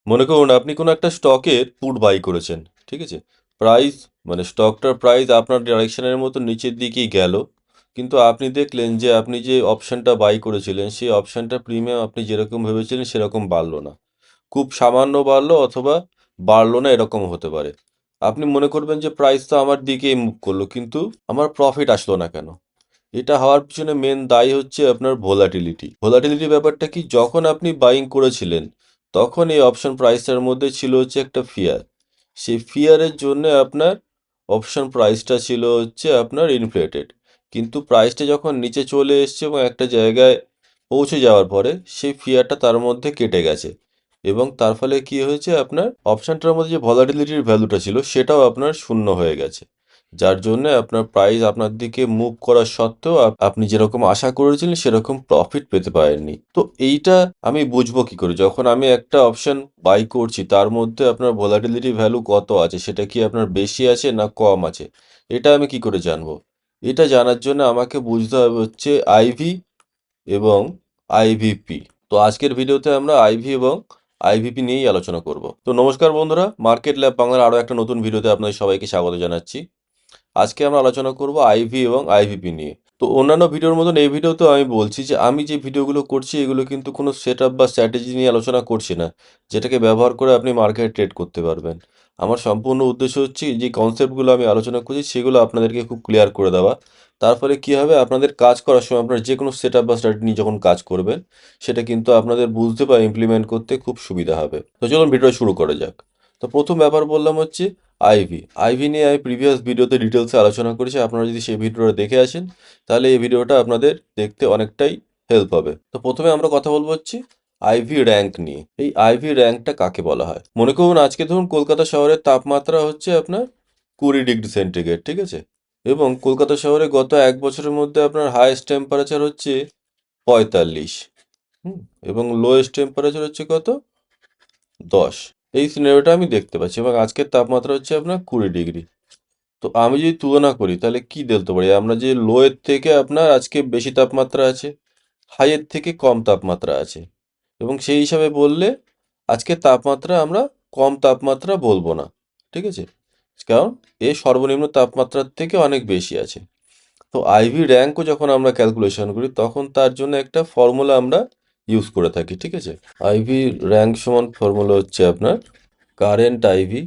মনে করুন আপনি কোনো একটা স্টকের পুট বাই করেছেন, ঠিক আছে? প্রাইস মানে স্টকটার প্রাইস আপনার ডাইরেকশনের মতো নিচের দিকেই গেল, কিন্তু আপনি দেখলেন যে আপনি যে অপশানটা বাই করেছিলেন সেই অপশানটা প্রিমিয়াম আপনি যেরকম ভেবেছিলেন সেরকম বাড়লো না, খুব সামান্য বাড়লো অথবা বাড়লো না, এরকম হতে পারে। আপনি মনে করবেন যে প্রাইস তো আমার দিকেই মুভ করলো, কিন্তু আমার প্রফিট আসলো না কেন? এটা হওয়ার পিছনে মেন দায়ী হচ্ছে আপনার ভোলাটিলিটি। ভোলাটিলিটি ব্যাপারটা কি, যখন আপনি বাইং করেছিলেন তখন এই অপশন প্রাইসটার মধ্যে ছিল হচ্ছে একটা ফিয়ার। সেই ফিয়ারের জন্য আপনার অপশন প্রাইসটা ছিল হচ্ছে আপনার ইনফ্লেটেড, কিন্তু প্রাইসটা যখন নিচে চলে এসছে এবং একটা জায়গায় পৌঁছে যাওয়ার পরে সেই ফিয়ারটা তার মধ্যে কেটে গেছে, এবং তার ফলে কি হয়েছে, আপনার অপশনটার মধ্যে যে ভলাটিলিটির ভ্যালুটা ছিল সেটাও আপনার শূন্য হয়ে গেছে, যার জন্য আপনার প্রাইস আপনার দিকে মুভ করা সত্ত্বেও আপনি যেরকম আশা করেছিলেন সেরকম প্রফিট পেতে পারেননি। তো এইটা আমি বুঝবো কি করে, যখন আমি একটা অপশন বাই করছি তার মধ্যে আপনার ভোলাটিলিটি ভ্যালু কত আছে, সেটা কি আপনার বেশি আছে না কম আছে, এটা আমি কি করে জানবো? এটা জানার জন্য আমাকে বুঝতে হবে হচ্ছে আইভি এবং আইভিপি। তো আজকের ভিডিওতে আমরা আইভি এবং আইভিপি নিয়েই আলোচনা করব। তো নমস্কার বন্ধুরা, মার্কেট ল্যাব বাংলার আরও একটা নতুন ভিডিওতে আপনাদের সবাইকে স্বাগত জানাচ্ছি। আজকে আমরা আলোচনা করব আইভি এবং আইভিপি নিয়ে। তো অন্যান্য ভিডিওর মতন এই ভিডিওতেও আমি বলছি যে আমি যে ভিডিওগুলো করছি এগুলো কিন্তু কোনো সেট আপ বা স্ট্র্যাটেজি নিয়ে আলোচনা করছি না, যেটাকে ব্যবহার করে আপনি মার্কেটে ট্রেড করতে পারবেন। আমার সম্পূর্ণ উদ্দেশ্য হচ্ছে যে কনসেপ্টগুলো আমি আলোচনা করছি সেগুলো আপনাদেরকে খুব ক্লিয়ার করে দেওয়া। তার ফলে কী হবে, আপনাদের কাজ করার সময় আপনারা যে কোনো সেট আপ বা স্ট্র্যাটেজি নিয়ে যখন কাজ করবেন সেটা কিন্তু আপনাদের বুঝতে বা ইমপ্লিমেন্ট করতে খুব সুবিধা হবে। তো চলুন ভিডিও শুরু করা যাক। তো প্রথম ব্যাপার বললাম হচ্ছে আইভি। আইভি নিয়ে আমি প্রিভিয়াস ভিডিওতে ডিটেলসে আলোচনা করেছি, আপনারা যদি সেই ভিডিওটা দেখে আসেন তাহলে এই ভিডিওটা আপনাদের দেখতে অনেকটাই হেল্প হবে। তো প্রথমে আমরা কথা বলবো হচ্ছে আইভি র্যাঙ্ক নিয়ে। এই আইভি র্যাঙ্কটা কাকে বলা হয়? মনে করুন আজকে ধরুন কলকাতা শহরের তাপমাত্রা হচ্ছে আপনার 20 ডিগ্রি সেন্টিগ্রেড, ঠিক আছে? এবং কলকাতা শহরে গত 1 বছরের মধ্যে আপনার হাইয়েস্ট টেম্পারেচার হচ্ছে 45, হুম, এবং লোয়েস্ট টেম্পারেচার হচ্ছে কত, 10। এই সিনারিওটা আমি দেখতে পাচ্ছি, এবং আজকের তাপমাত্রা হচ্ছে আপনার 20 ডিগ্রি। তো আমি যদি তুলনা করি তাহলে কি বলতে পারি, আমরা যে লোয়ের থেকে আপনার আজকে বেশি তাপমাত্রা আছে, হাইয়ের থেকে কম তাপমাত্রা আছে, এবং সেই হিসাবে বললে আজকে তাপমাত্রা আমরা কম তাপমাত্রা বলবো না, ঠিক আছে? কারণ এ সর্বনিম্ন তাপমাত্রার থেকে অনেক বেশি আছে। তো আইভি র্যাঙ্কও যখন আমরা ক্যালকুলেশন করি তখন তার জন্য একটা ফর্মুলা আমরা ইউজ করে থাকি, ঠিক আছে? আইভি র্যাঙ্ক সমান ফর্মুলা হচ্ছে আপনার কারেন্ট আইভি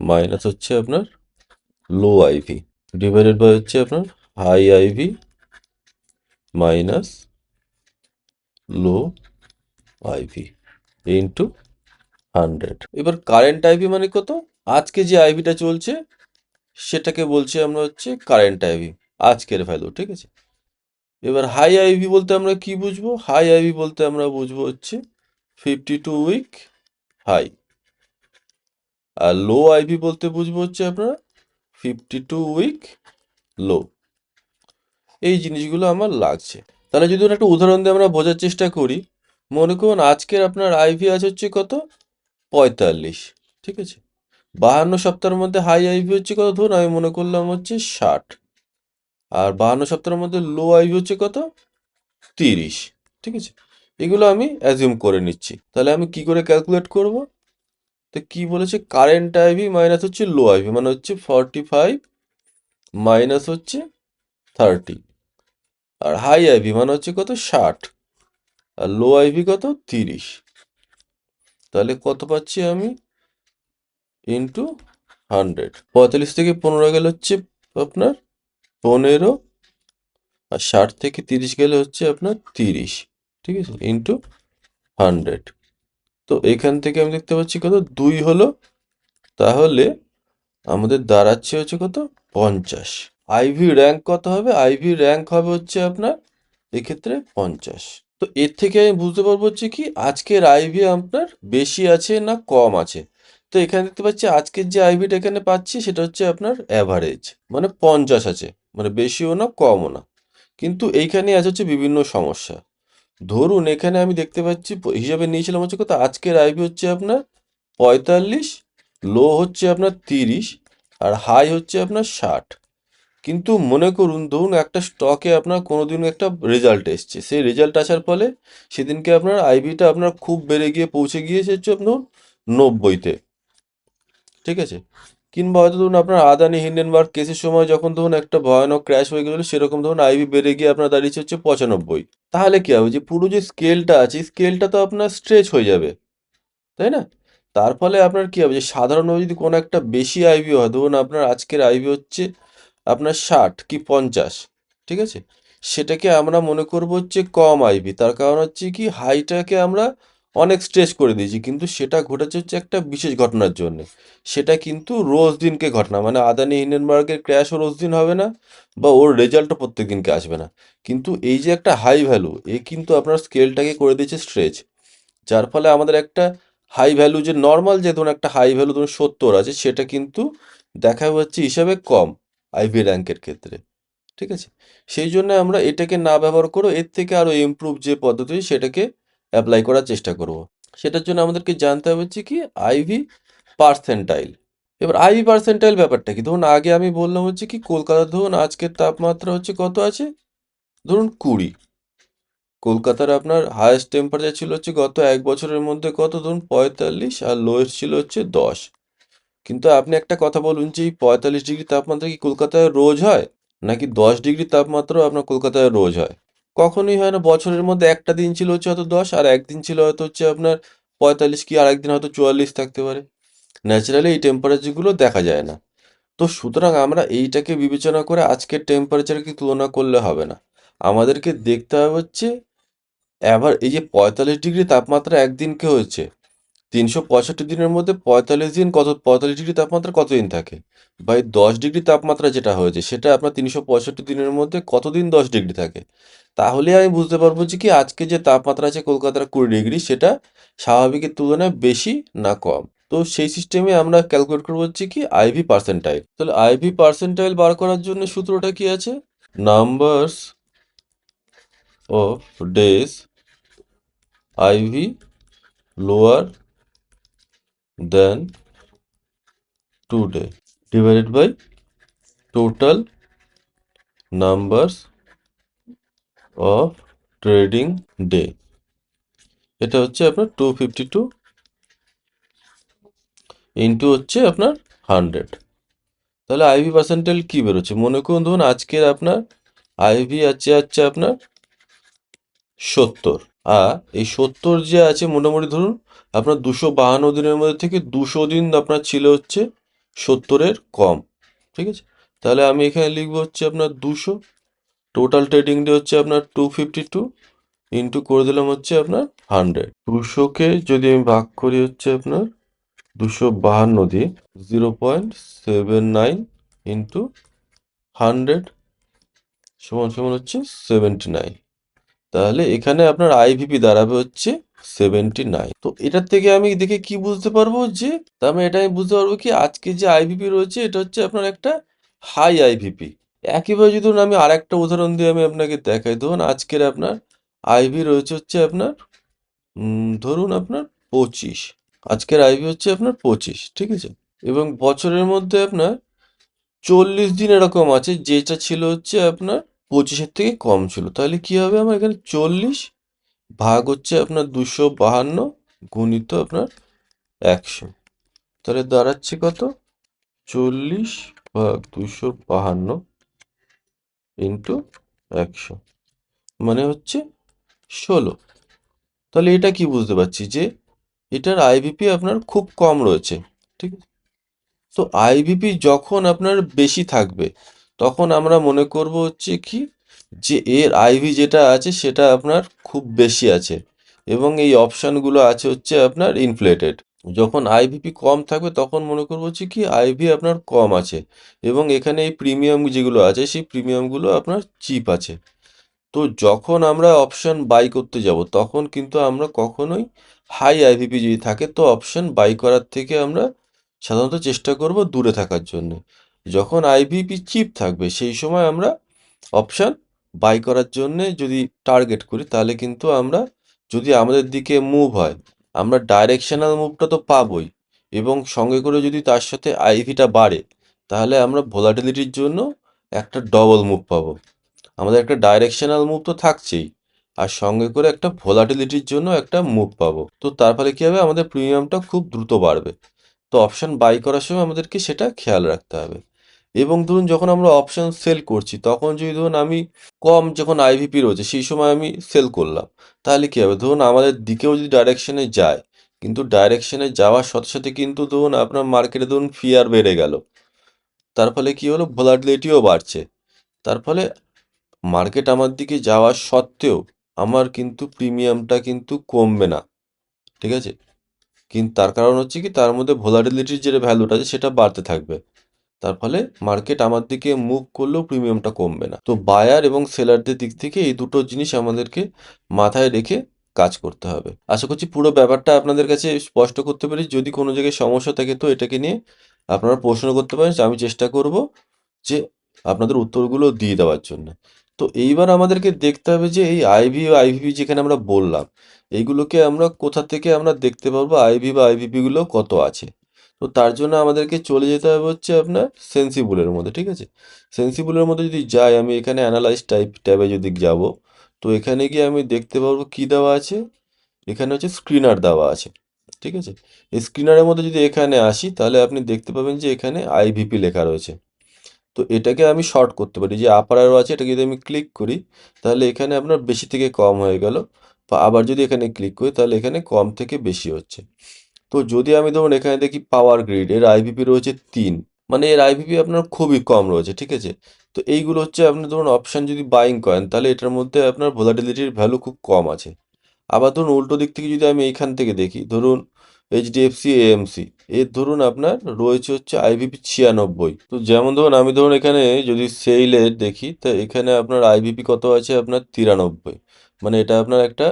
মাইনাস হচ্ছে আপনার লো আইভি ডিভাইডেড বাই হচ্ছে আপনার হাই আইভি মাইনাস লো আইভি ইন্টু 100। এবার কারেন্ট আইভি মানে কত? আজকে যে আইভিটা চলছে সেটাকে বলছি আমরা হচ্ছে কারেন্ট আইভি, আজকের ভ্যালু, ঠিক আছে? এবার হাই আইভি বলতে আমরা কি বুঝবো? হাই আইভি বলতে আমরা বুঝবো হচ্ছে 52 উইক হাই, আর লো আইভি বলতে বুঝবো হচ্ছে আপনারা 52 উইক লো। এই জিনিসগুলো আমার লাগছে। তাহলে যদি একটা উদাহরণ দিয়ে আমরা বোঝার চেষ্টা করি, মনে করুন আজকের আপনার আইভি আছে হচ্ছে কত, 45, ঠিক আছে? 52 সপ্তাহের মধ্যে হাই আইভি হচ্ছে কত, ধরুন আমি মনে করলাম হচ্ছে 60, আর 52 সপ্তাহের মধ্যে লো আইভি হচ্ছে কত, 30, ঠিক আছে? এগুলো আমি অ্যাজিউম করে নিচ্ছি। তাহলে আমি কি করে ক্যালকুলেট করব? তো কি বলেছে, কারেন্ট আইভি মাইনাস হচ্ছে লো আইভি মানে হচ্ছে 45 মাইনাস হচ্ছে 30, আর হাই আইভি মানে হচ্ছে কত, 60, আর লো আইভি কত, 30। তাহলে কত পাচ্ছি আমি, ইন্টু 100। 45 থেকে 15 গেলে হচ্ছে আপনার 15, আর 60 থেকে 30 গেলে হচ্ছে আপনার 30, ঠিক আছে, ইন্টু 100। তো এখান থেকে আমি দেখতে পাচ্ছি কত, 2 হলো। তাহলে আমাদের দাঁড়াচ্ছে হচ্ছে কত, 50। আইভি র্যাঙ্ক কত হবে? আইভি র্যাঙ্ক হবে হচ্ছে আপনার এক্ষেত্রে 50। তো এর থেকে আমি বুঝতে পারবো হচ্ছে কি আজকের আইভি আপনার বেশি আছে না কম আছে। তো এখানে দেখতে পাচ্ছি আজকের যে আইভিটা এখানে পাচ্ছি সেটা হচ্ছে আপনার অ্যাভারেজ, মানে 50 আছে, মানে বেশিও না কমও না। কিন্তু এইখানে আছে হচ্ছে বিভিন্ন সমস্যা। ধরুন এখানে আমি দেখতে পাচ্ছি হিসাবে নিয়েছিলাম হচ্ছে কত, আজকের আইভি হচ্ছে আপনার 45, লো হচ্ছে আপনার 30, আর হাই হচ্ছে আপনার 60। কিন্তু মনে করুন ধরুন একটা স্টকে আপনার কোনোদিন একটা রেজাল্ট এসছে, সেই রেজাল্ট আসার ফলে সেদিনকে আপনার আইভিটা আপনার খুব বেড়ে গিয়ে পৌঁছে গিয়েছে হচ্ছে আপনার 90-তে, ঠিক আছে? কিংবা হয়তো ধরুন আপনার আদানি হিন্ডেনবার্গ কেসের সময় যখন ধরুন একটা ভয়ানক ক্র্যাশ হয়ে গেল, সেরকম ধরুন আইভি বেড়ে গিয়ে আপনার দাঁড়িয়েছে হচ্ছে 95। তাহলে কি হবে, যে পুরো যে স্কেলটা আছে স্কেলটা তো আপনার স্ট্রেচ হয়ে যাবে, তাই না? তার ফলে আপনার কি হবে, যে সাধারণভাবে যদি কোনো একটা বেশি আইভি হয়, ধরুন আপনার আজকের আইভি হচ্ছে আপনার 60 কি 50, ঠিক আছে? সেটাকে আমরা মনে করব হচ্ছে কম আইভি, তার কারণ হচ্ছে কি হাইটাকে আমরা অনেক স্ট্রেচ করে দিয়েছি, কিন্তু সেটা ঘটেছে হচ্ছে একটা বিশেষ ঘটনার জন্য। সেটা কিন্তু রোজ দিনকে ঘটনা, মানে আদানি হিন্ডেনবার্গের ক্র্যাশও রোজ দিন হবে না, বা ওর রেজাল্টও প্রত্যেক দিনকে আসবে না। কিন্তু এই যে একটা হাই ভ্যালু, এ কিন্তু আপনার স্কেলটাকে করে দিয়েছে স্ট্রেচ, যার ফলে আমাদের একটা হাই ভ্যালু, যে নর্মাল যে ধরুন একটা হাই ভ্যালু ধরুন 70 আছে, সেটা কিন্তু দেখা হচ্ছে হিসাবে কম আইভি র্যাঙ্কের ক্ষেত্রে, ঠিক আছে? সেই জন্য আমরা এটাকে না ব্যবহার করে এর থেকে আরো ইমপ্রুভ যে পদ্ধতি সেটাকে অ্যাপ্লাই করার চেষ্টা করব। সেটার জন্য আমাদেরকে জানতে হবে হচ্ছে কি আইভি পার্সেন্টাইল। এবার আইভি পার্সেন্টাইল ব্যাপারটা কি, ধরুন আগে আমি বললাম হচ্ছে কি কলকাতা ধরুন আজকের তাপমাত্রা হচ্ছে কত আছে, ধরুন 20। কলকাতার আপনার হায়েস্ট টেম্পারেচার ছিল হচ্ছে গত 1 বছরের মধ্যে কত, ধরুন 45, আর লোয়েস্ট ছিল হচ্ছে 10। কিন্তু আপনি একটা কথা বলুন, যে এই 45 ডিগ্রি তাপমাত্রা কি কলকাতায় রোজ হয়, নাকি 10 ডিগ্রি তাপমাত্রাও আপনার কলকাতায় রোজ হয়? কখনোই হয় না। বছরের মধ্যে একটা দিন ছিল হচ্ছে হয়তো 10, আর একদিন ছিল হয়তো হচ্ছে আপনার 45, কি আর একদিন হয়তো 44 থাকতে পারে। ন্যাচারালি এই টেম্পারেচারগুলো দেখা যায় না। তো সুতরাং আমরা এইটাকে বিবেচনা করে আজকের টেম্পারেচারকে তুলনা করলে হবে না। আমাদেরকে দেখতে হবে হচ্ছে এবার এই যে 45 ডিগ্রি তাপমাত্রা একদিনকে হয়েছে, 365 দিনের মধ্যে 45 দিন কত, 45 ডিগ্রি তাপমাত্রা কতদিন থাকে? বা এই 10 ডিগ্রি তাপমাত্রা যেটা হয়েছে সেটা আপনার 365 দিনের মধ্যে কতদিন 10 ডিগ্রি থাকে? তাহলে আমি বুঝতে পারবো যে কি আজকে যে তাপমাত্রা আছে কলকাতার 20 ডিগ্রি, সেটা স্বাভাবিকের তুলনায় বেশি না কম। তো সেই সিস্টেমে আমরা ক্যালকুলেট করবো হচ্ছে কি আইভি পার্সেন্টাইল। তাহলে আইভি পার্সেন্টাইল বার করার জন্য সূত্রটা কি আছে? Numbers of days IV lower then today divided by total numbers of trading day। এটা হচ্ছে আপনার 252 ইন্টু হচ্ছে আপনার 100। তাহলে আইভি পার্সেন্টাইল কি বেরোচ্ছে, মনে করুন ধরুন আজকের আপনার আইভি আছে আপনার 70। আর এই 70 যে আছে মোটামুটি ধরুন আপনার 252 দিনের মধ্যে থেকে 200 দিন আপনার ছিল হচ্ছে 70-এর কম, ঠিক আছে? তাহলে আমি এখানে লিখবো হচ্ছে আপনার 200। টোটাল ট্রেডিং ডে হচ্ছে আপনার 252 ইন্টু করে দিলাম হচ্ছে আপনার 100। 200কে যদি আমি ভাগ করি হচ্ছে আপনার 252 দিয়ে, 0.79 ইন্টু 100 সমান সমান হচ্ছে 79। তাহলে এখানে আপনার আইভিপি দাঁড়াবে হচ্ছে 79। তো এটার থেকে আমি দেখে কি বুঝতে পারবো, যে তার মানে এটা আমি বুঝতে পারবো কি আজকে যে আইভিপি রয়েছে এটা হচ্ছে আপনার একটা হাই আইভিপি। একইভাবে যদি ধরুন আমি আরেকটা উদাহরণ দিয়ে আমি আপনাকে দেখাই, ধরুন আজকের আপনার আইভি রয়েছে হচ্ছে আপনার ধরুন আপনার 25। আজকের আইভি হচ্ছে আপনার 25, ঠিক আছে? এবং বছরের মধ্যে আপনার 40 দিন এরকম আছে যেটা ছিল হচ্ছে আপনার 25-এর থেকে কম ছিল। তাহলে কি হবে, আমার এখানে 40 ভাগ হচ্ছে আপনার 252 গুণিত আপনার 100। তাহলে দাঁড়াচ্ছে কত, 40 ভাগ 252 ইন্টু 100, মানে হচ্ছে 16। তাহলে এটা কি বুঝতে পারছি, যে এটার আইভিপি আপনার খুব কম রয়েছে, ঠিক আছে? তো আইভিপি যখন আপনার বেশি থাকবে তখন আমরা মনে করব হচ্ছে কি, যে এর আইভি যেটা আছে সেটা আপনার খুব বেশি আছে, এবং এই অপশানগুলো আছে হচ্ছে আপনার ইনফ্লেটেড। যখন আইভিপি কম থাকবে তখন মনে করবো হচ্ছে কি আইভি আপনার কম আছে, এবং এখানে এই প্রিমিয়াম যেগুলো আছে সেই প্রিমিয়ামগুলো আপনার চিপ আছে। তো যখন আমরা অপশন বাই করতে যাব তখন কিন্তু আমরা কখনোই হাই আইভিপি যদি থাকে তো অপশন বাই করার থেকে আমরা সাধারণত চেষ্টা করব দূরে থাকার জন্য। যখন আইভিপি চিপ থাকবে সেই সময় আমরা অপশন বাই করার জন্য যদি টার্গেট করি, তাহলে কিন্তু আমরা যদি আমাদের দিকে মুভ হয়, আমরা ডাইরেকশনাল মুভটা তো পাবোই, এবং সঙ্গে করে যদি তার সাথে আইভিটা বাড়ে, তাহলে আমরা ভোলাটিলিটির জন্য একটা ডবল মুভ পাবো। আমাদের একটা ডাইরেকশনাল মুভ তো থাকছেই, আর সঙ্গে করে একটা ভোলাটিলিটির জন্য একটা মুভ পাবো। তো তার ফলে কি হবে, আমাদের প্রিমিয়ামটা খুব দ্রুত বাড়বে। তো অপশন বাই করার সময় আমাদেরকে সেটা খেয়াল রাখতে হবে। এবং ধরুন যখন আমরা অপশন সেল করছি, তখন যদি ধরুন আমি কম যখন আইভিপি রয়েছে সেই সময় আমি সেল করলাম, তাহলে কি হবে, ধরুন আমাদের দিকেও যদি ডাইরেকশনে যায়, কিন্তু ডাইরেকশনে যাওয়ার সাথে সাথে কিন্তু ধরুন আপনার মার্কেটে ধরুন ফিয়ার বেড়ে গেল, তার ফলে কি হলো, ভোলাটিলিটিও বাড়ছে। তার ফলে মার্কেট আমার দিকে যাওয়া সত্ত্বেও আমার কিন্তু প্রিমিয়ামটা কিন্তু কমবে না, ঠিক আছে। কিন্তু তার কারণ হচ্ছে কি, তার মধ্যে ভোলাটিলিটির যে ভ্যালুটা আছে সেটা বাড়তে থাকবে। তার ফলে মার্কেট আমার দিকে মুভ করলেও প্রিমিয়ামটা কমবে না। তো বায়ার এবং সেলারদের দিক থেকে এই দুটো জিনিস আমাদেরকে মাথায় রেখে কাজ করতে হবে। আশা করছি পুরো ব্যাপারটা আপনাদের কাছে স্পষ্ট করতে পেরেছি। যদি কোনো জায়গায় সমস্যা থাকে তো এটাকে নিয়ে আপনারা প্রশ্ন করতে পারেন, আমি চেষ্টা করব যে আপনাদের উত্তরগুলো দিয়ে দেওয়ার জন্য। তো এইবার আমাদেরকে দেখতে হবে যে এই আইভি ও আইভিপি যেখানে আমরা বললাম, এইগুলোকে আমরা কোথা থেকে আমরা দেখতে পারবো আইভি বা আইভিপি গুলো কত আছে। তো তার জন্য আমাদেরকে চলে যেতে হবে হচ্ছে আপনার সেন্সিবলের মধ্যে, ঠিক আছে। সেন্সিবলের মধ্যে যদি যাই, আমি এখানে অ্যানালাইজ ট্যাবে যদি যাব, তো এখানে গিয়ে আমি দেখতে পারবো কি দেওয়া আছে। এখানে হচ্ছে স্ক্রিনার দেওয়া আছে, ঠিক আছে। এই স্ক্রিনারের মধ্যে যদি এখানে আসি, তাহলে আপনি দেখতে পাবেন যে এখানে আইভিপি লেখা রয়েছে। তো এটাকে আমি শর্ট করতে পারি, যে আপার অ্যারো আছে, এটাকে যদি আমি ক্লিক করি, তাহলে এখানে আপনার বেশি থেকে কম হয়ে গেল। বা আবার যদি এখানে ক্লিক করি, তাহলে এখানে কম থেকে বেশি হচ্ছে। তো যদি আমি ধরুন এখানে দেখি পাওয়ার গ্রিড, এর আইভিপি রয়েছে 3, মানে এর আইভিপি আপনার খুবই কম রয়েছে, ঠিক আছে। তো এইগুলো হচ্ছে আপনি ধরুন অপশান যদি বাইং করেন, তাহলে এটার মধ্যে আপনার ভোলাটিলিটির ভ্যালু খুব কম আছে। আবার ধরুন উল্টো দিক থেকে যদি আমি এইখান থেকে দেখি, ধরুন এইচডিএফসি এএমসি, এর ধরুন আপনার রয়েছে হচ্ছে আইভিপি 96। তো যেমন ধরুন আমি ধরুন এখানে যদি সেইলের দেখি, তা এখানে আপনার আইভিপি কত আছে, আপনার 93, মানে এটা আপনার একটা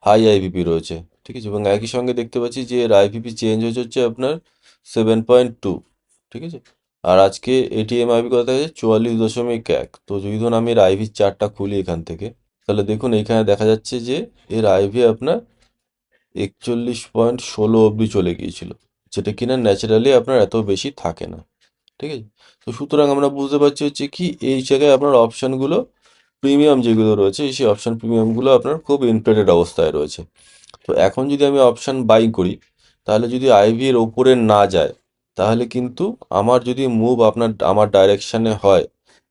হাই আইভিপি রয়েছে, ঠিক আছে। এবং একই সঙ্গে দেখতে পাচ্ছি যে এর আইভিপি চেঞ্জ হয়েছে হচ্ছে আপনার 7.2, ঠিক আছে। আর আজকে এটিএম আইভি কত আছে, 44.1। তো যদি ধরুন আমি এর আইভি চার্টটা খুলি এখান থেকে, তাহলে দেখুন এখানে দেখা যাচ্ছে যে এর আইভি আপনার 41.16 অবধি চলে গিয়েছিল, যেটা কিনা ন্যাচারালি আপনার এত বেশি থাকে না, ঠিক আছে। তো সুতরাং আমরা বুঝতে পারছি হচ্ছে কি, এই জায়গায় আপনার অপশানগুলো প্রিমিয়াম যেগুলো রয়েছে, সেই অপশান প্রিমিয়ামগুলো আপনার খুব ইনফ্লেটেড অবস্থায় রয়েছে। তো এখন যদি আমি অপশান বাই করি, তাহলে যদি আইভি এর ওপরে না যায়, তাহলে কিন্তু আমার যদি মুভ আমার ডাইরেকশানে হয়,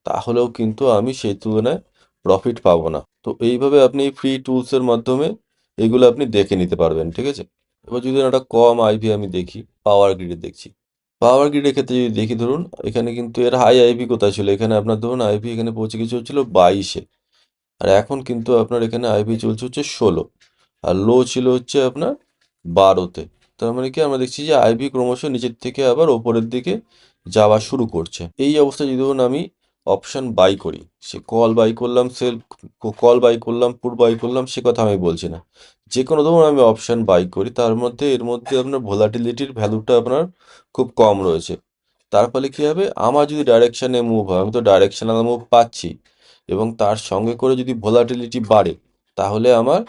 তাহলেও কিন্তু আমি সেই তুলনায় প্রফিট পাবো না। তো এইভাবে আপনি ফ্রি টুলসের মাধ্যমে এগুলো আপনি দেখে নিতে পারবেন, ঠিক আছে। এবার যদি একটা কম আইভি আমি দেখি, পাওয়ার গ্রিডে দেখছি, পাওয়ার গ্রিডের ক্ষেত্রে যদি দেখি, ধরুন এখানে কিন্তু এর হাই আইভি কোথায় ছিল, এখানে আপনার ধরুন আইভি এখানে পৌঁছে গিয়ে চলছিল 22-এ, আর এখন কিন্তু আপনার এখানে আইভি চলছে হচ্ছে 16, আর লো ছিল হচ্ছে আপনার 12-তে। তার মানে কি, আমরা দেখছি যে আইভি ক্রমশ নিচের থেকে আবার ওপরের দিকে যাওয়া শুরু করছে। এই অবস্থায় যদি ধরুন আমি অপশন বাই করি, সে কল বাই করলাম, কল বাই করলাম, পুট বাই করলাম, সে কথা আমি বলছি না। যে কোনো ধরুন আমি অপশন বাই করি, তার মধ্যে এর মধ্যে আপনার ভোলাটিলিটির ভ্যালুটা আপনার খুব কম রয়েছে। তার ফলে কি হবে, আমার যদি ডাইরেকশানে মুভ হয়, আমি তো ডাইরেকশনাল মুভ পাচ্ছি, এবং তার সঙ্গে করে যদি ভোলাটিলিটি বাড়ে, তাহলে আমার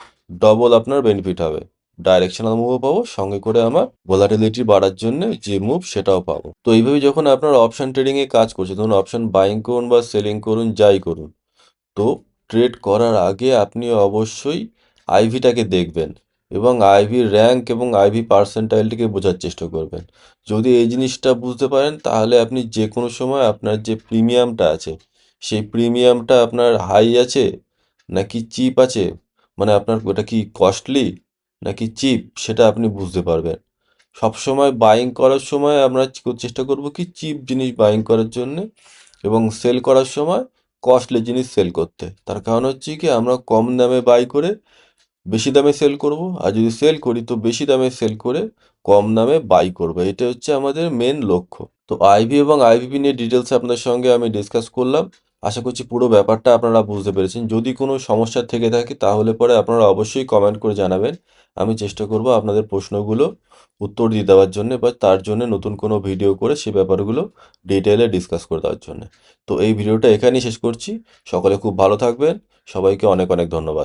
ডবল আপনার বেনিফিট হবে। ডাইরেকশনাল মুভও পাবো, সঙ্গে করে আমার ভোলাটিলিটি বাড়ার জন্য যে মুভ সেটাও পাবো। তো এইভাবে যখন আপনার অপশন ট্রেডিংয়ে কাজ করছে, ধরুন অপশন বাইং করুন বা সেলিং করুন, যাই করুন, তো ট্রেড করার আগে আপনি অবশ্যই আইভিটাকে দেখবেন, এবং আইভির র্যাঙ্ক এবং আইভি পার্সেন্টাইলটিকে বোঝার চেষ্টা করবেন। যদি এই জিনিসটা বুঝতে পারেন, তাহলে আপনি যে কোনো সময় আপনার যে প্রিমিয়ামটা আছে, সেই প্রিমিয়ামটা আপনার হাই আছে নাকি চিপ আছে, মানে আপনার ওটা কি কস্টলি নাকি চিপ, সেটা আপনি বুঝতে পারবেন। সবসময় বাইং করার সময় আমরা চেষ্টা করব কি, চিপ জিনিস বাইং করার জন্য, এবং সেল করার সময় কস্টলি জিনিস সেল করতে। তার কারণ হচ্ছে কি, আমরা কম দামে বাই করে বেশি দামে সেল করব, আর যদি সেল করি তো বেশি দামে সেল করে কম দামে বাই করব। এটা হচ্ছে আমাদের মেন লক্ষ্য। তো আইভি এবং আইভিপি নিয়ে ডিটেলস আপনাদের সঙ্গে আমি ডিসকাস করলাম। আশা করছি পুরো ব্যাপারটা আপনারা বুঝতে পেরেছেন। যদি কোনো সমস্যা থেকে থাকে, তাহলে পরে আপনারা অবশ্যই কমেন্ট করে জানাবেন। আমি চেষ্টা করব আপনাদের প্রশ্নগুলো উত্তর দিয়ে দেওয়ার জন্য, বা তার জন্য নতুন কোনো ভিডিও করে সে ব্যাপারগুলো ডিটেলে ডিসকাস করে দেওয়ার জন্য। তো এই ভিডিওটা এখানেই শেষ করছি। সকলে খুব ভালো থাকবেন। সবাইকে অনেক অনেক ধন্যবাদ।